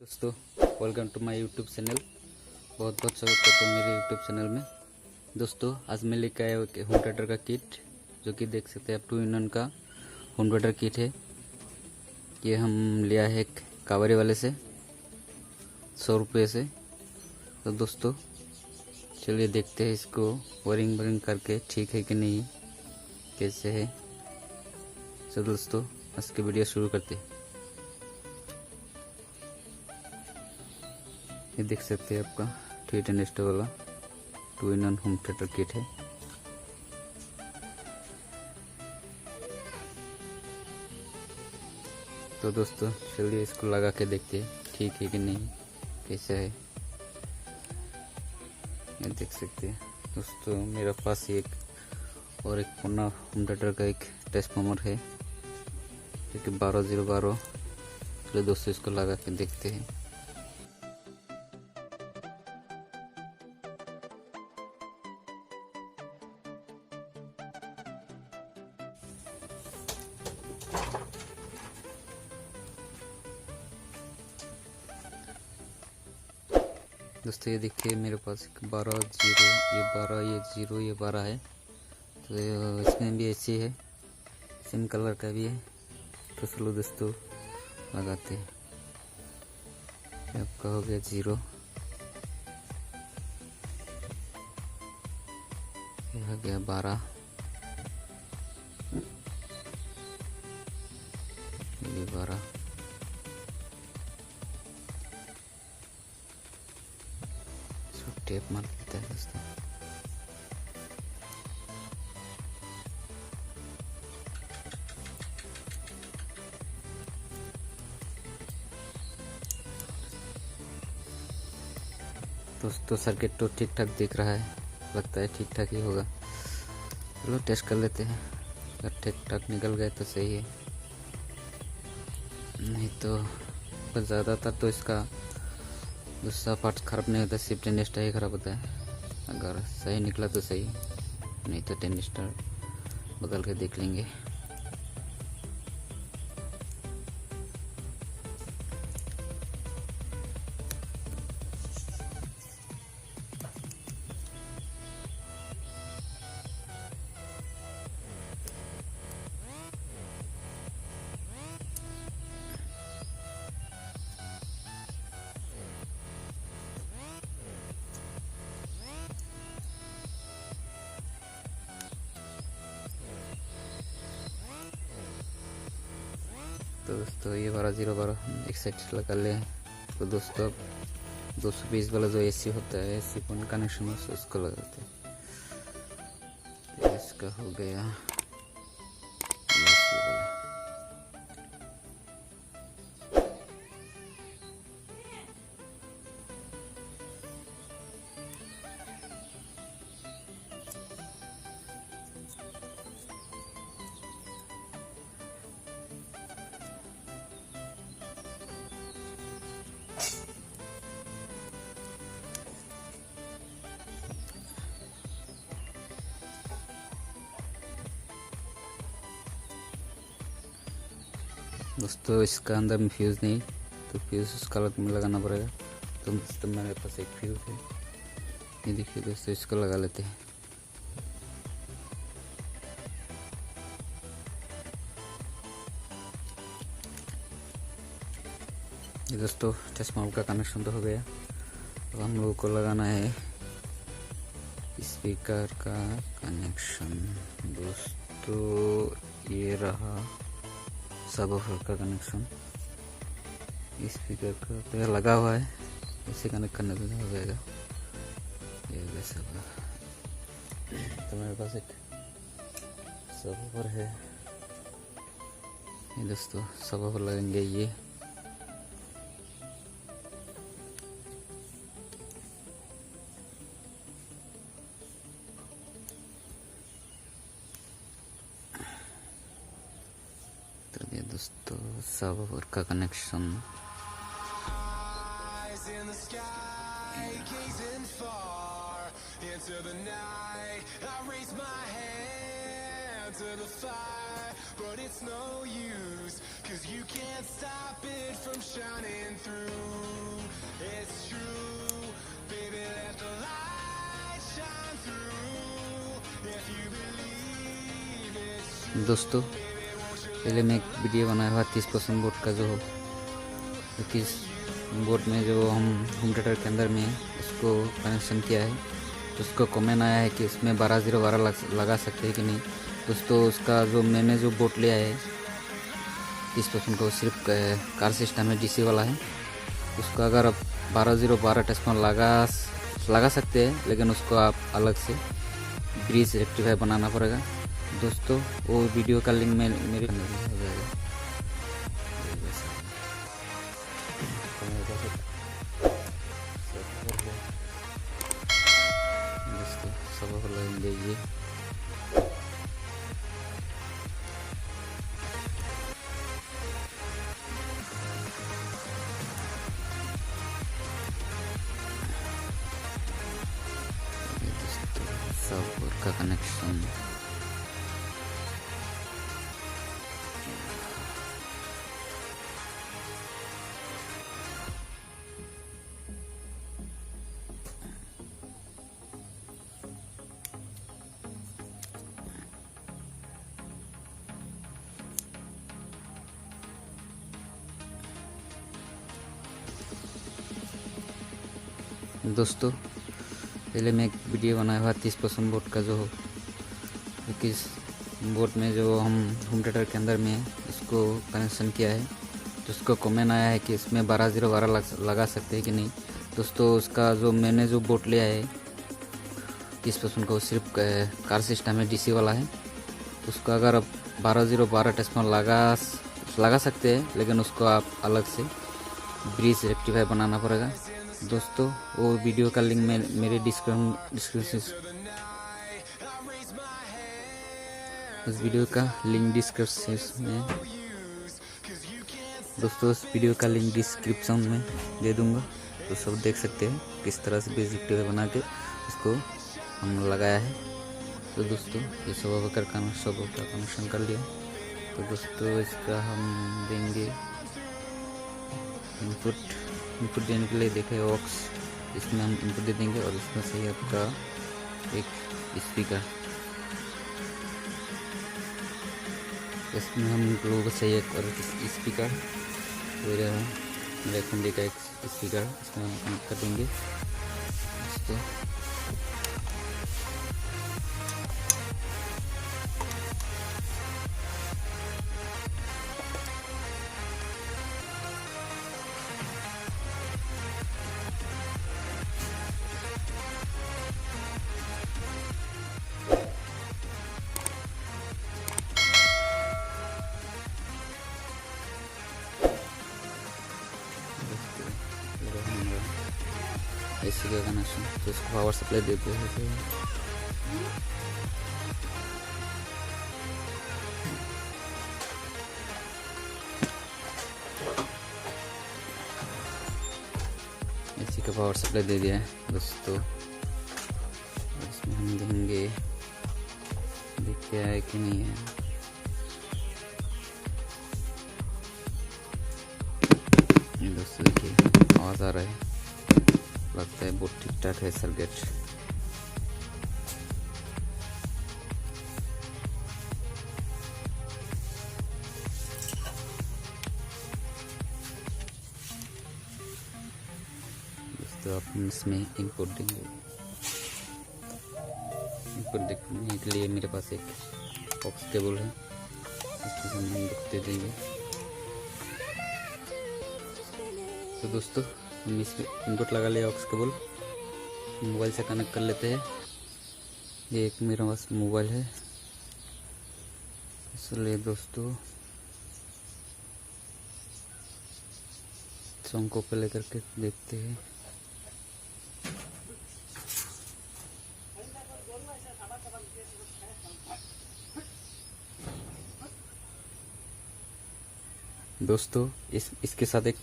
दोस्तों, welcome to my YouTube channel. बहुत बहुत स्वागत करता हूँ मेरे यूट्यूब चैनल में। दोस्तों, आज मैं लेकर आया हूँ होम थिएटर का किट, जो कि देख सकते हैं आप 2-in-1 का होम थिएटर किट है। ये हम लिया है एक कावरे वाले से 100 रुपये से। तो दोस्तों चलिए देखते हैं इसको वायरिंग करके ठीक है कि नहीं, कैसे है। तो दोस्तों आज की वीडियो शुरू करते हैं। ये देख सकते हैं आपका 310 वाला 2-in-1 होम थिएटर किट है। तो दोस्तों चलिए इसको लगा के देखते हैं ठीक है कि नहीं, कैसा है। ये देख सकते हैं दोस्तों, मेरे पास एक और एक पुनः होम थिएटर का एक ट्रांसफार्मर है जो कि 12012। चलिए दोस्तों इसको लगा के देखते हैं। दोस्तों ये देखिए मेरे पास 12 0, ये 12, ये 0, ये 12 है। तो इसमें भी ऐसी है, सेम कलर का भी है। तो चलो दोस्तों लगाते हैं। आपका हो गया 0, ये हो गया 12, ये 12, टेप मार देता है दोस्तों। दोस्तों सर्किट तो ठीक ठाक दिख रहा है, लगता है ठीक ठाक ही होगा। चलो टेस्ट कर लेते हैं, अगर ठीक ठाक निकल गए तो सही है, नहीं तो ज़्यादातर तो इसका दूसरा पार्ट खराब नहीं होता, सिर्फ टेनिस्टर ही खराब होता है। अगर सही निकला तो सही, नहीं तो टेनिस्टर बदल के देख लेंगे। तो दोस्तों ये 12 एक साइड लगा ले। तो दोस्तों 220 वाला जो एसी होता है, एसी पॉइंट कनेक्शन है, उसको लगाते हैं। इसका हो गया एसी वाला। दोस्तों इसका अंदर में फ्यूज़ नहीं, तो फ्यूज़ उसका अलग में लगाना पड़ेगा। तो दोस्तों मेरे पास एक फ्यूज़ है, ये देखिए दोस्तों, इसको लगा लेते हैं। ये दोस्तों ट्रांसफार्मर का कनेक्शन तो हो गया। अब हम लोगों को लगाना है स्पीकर का कनेक्शन। दोस्तों ये रहा सबवूफर का कनेक्शन, स्पीकर का तो लगा हुआ है, इसे कनेक्ट करने पे हो जाएगा। ये वैसा तो मेरे पास एक सबवूफर है, ये दोस्तों सबवूफर लगेंगे ये। तो ये दोस्तों सबवूफर का connection. Into the night, I raise my hand to the fire, but it's no use, 'cause you can't stop it from shining through. दोस्तों पहले मैं एक वीडियो बनाया हुआ 30% बोर्ड का, जो कि इस बोर्ड में जो हम होम थिएटर के अंदर में इसको कनेक्शन किया है, तो उसको कमेंट आया है कि इसमें 12-0-12 लगा सकते हैं कि नहीं। दोस्तों उसका जो मैंने जो बोर्ड लिया है 30% को, सिर्फ कार सिस्टम है, डीसी वाला है। उसको अगर आप 12-0-12 टेस्टमोन लगा सकते हैं, लेकिन उसको आप अलग से ब्रिज रेक्टिफायर बनाना पड़ेगा। दोस्तों वो वीडियो का लिंक में मेरे हो जाएगा। दोस्तों सब लगेंगे ये सब का कनेक्शन। दोस्तों पहले मैं एक वीडियो बनाया हुआ 30% बोर्ड का, जो कि इस बोर्ड में जो हम होम थिएटर के अंदर में इसको कनेक्शन किया है, तो उसको कमेंट आया है कि इसमें 12-0-12 लगा सकते हैं कि नहीं। दोस्तों उसका जो मैंने जो बोर्ड लिया है 30% को, सिर्फ कार सिस्टम है, डीसी वाला है। उसको अगर आप 12-0-12 टेस्टमोन लगा सकते हैं, लेकिन उसको आप अलग से ब्रिज रेक्टिफायर बनाना पड़ेगा। दोस्तों वो वीडियो का लिंक में मेरे डिस्क्रिप्शन उस वीडियो का लिंक डिस्क्रिप्शन में दोस्तों उस वीडियो का लिंक डिस्क्रिप्शन में दे दूंगा, तो सब देख सकते हैं किस तरह से ब्रिज रेक्टिफायर बना के उसको हम लगाया है। तो दोस्तों ये सब का कनेक्शन कर लिया। तो दोस्तों इसका हम देंगे इनपुट देने के लिए, देखे ऑक्स, इसमें हम इनपुट दे देंगे और इसमें से आपका एक स्पीकर, इसमें हम लोगों को चाहिए और स्पीकर, मेरे खंडे का एक स्पीकर इसमें हम कनेक्ट कर देंगे। दोस्तों ऐसे का कनेक्शन, तो इसको पावर सप्लाई देते हैं। ऐसे का पावर सप्लाई दे दिया है दोस्तों। इसमें हम देंगे, देखते हैं कि नहीं है। दोस्तों देखिए आवाज आ रहा है, लगता है बहुत ठीक ठाक है सर्किट। दोस्तों आप इसमें इनपुट देंगे। इनपुट देखने के लिए मेरे पास एक ऑक्स केबल है, इसको हम दे देंगे। तो दोस्तों हम इसमें इनपुट लगा लिया ऑक्स केबल, मोबाइल से कनेक्ट कर लेते हैं। ये एक मेरे पास मोबाइल है, इसलिए दोस्तों सॉन्ग को प्ले करके देखते हैं। दोस्तों इसके साथ एक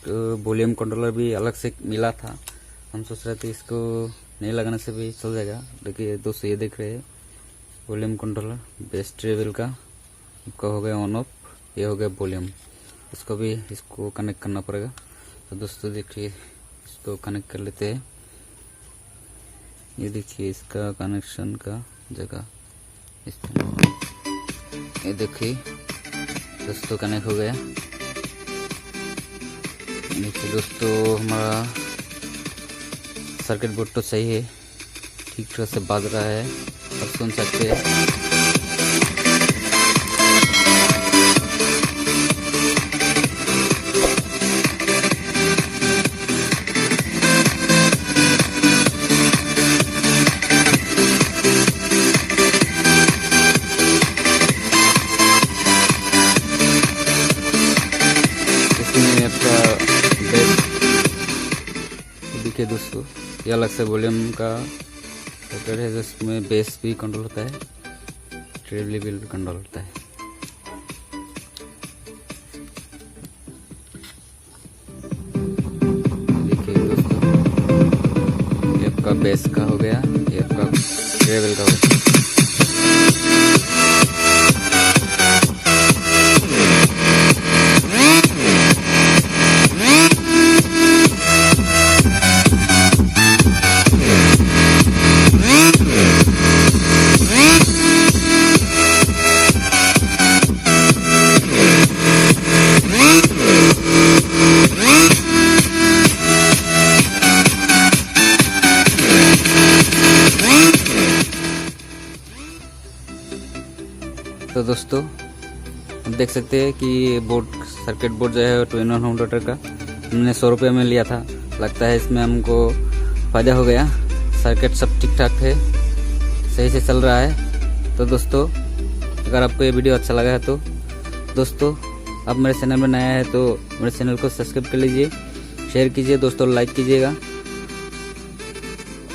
वॉल्यूम कंट्रोलर भी अलग से मिला था। हम सोच रहे थे इसको नहीं लगाने से भी चल जाएगा। देखिए दोस्तों ये देख रहे हैं वॉल्यूम कंट्रोलर बेस ट्रेवल का, आपका हो गया ऑन ऑफ, ये हो गया वॉल्यूम। इसको भी इसको कनेक्ट करना पड़ेगा। तो दोस्तों देखिए इसको कनेक्ट कर लेते हैं। ये देखिए इसका कनेक्शन का जगह इस तरह। ये देखिए दोस्तों कनेक्ट हो गया। देखिए दोस्तों हमारा सर्किट बोर्ड तो सही है, ठीक तरह से बाज रहा है, आप सुन सकते हैं। देखिए दोस्तों ये अलग से वॉल्यूम का सॉकेट है, जिसमें बेस भी कंट्रोल होता है, ट्रेवल भी कंट्रोल होता है। देखिए दोस्तों ये आपका बेस का हो गया, ये आपका ट्रेवल का हो गया। तो दोस्तों हम देख सकते हैं कि बोर्ड सर्किट बोर्ड जो है 2-in-1 होम थिएटर का हमने 100 रुपये में लिया था। लगता है इसमें हमको फ़ायदा हो गया, सर्किट सब ठीक ठाक है, सही से चल रहा है। तो दोस्तों अगर आपको ये वीडियो अच्छा लगा है तो दोस्तों आप मेरे चैनल में नया है तो मेरे चैनल को सब्सक्राइब कर लीजिए, शेयर कीजिए दोस्तों, लाइक कीजिएगा।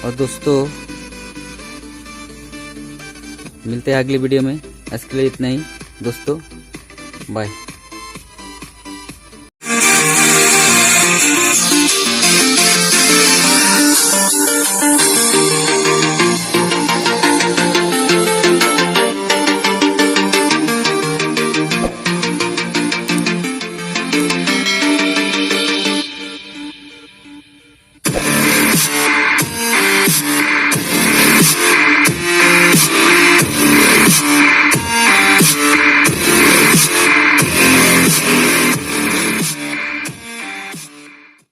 और दोस्तों मिलते हैं अगली वीडियो में, इसके लिए इतना ही दोस्तों, बाय।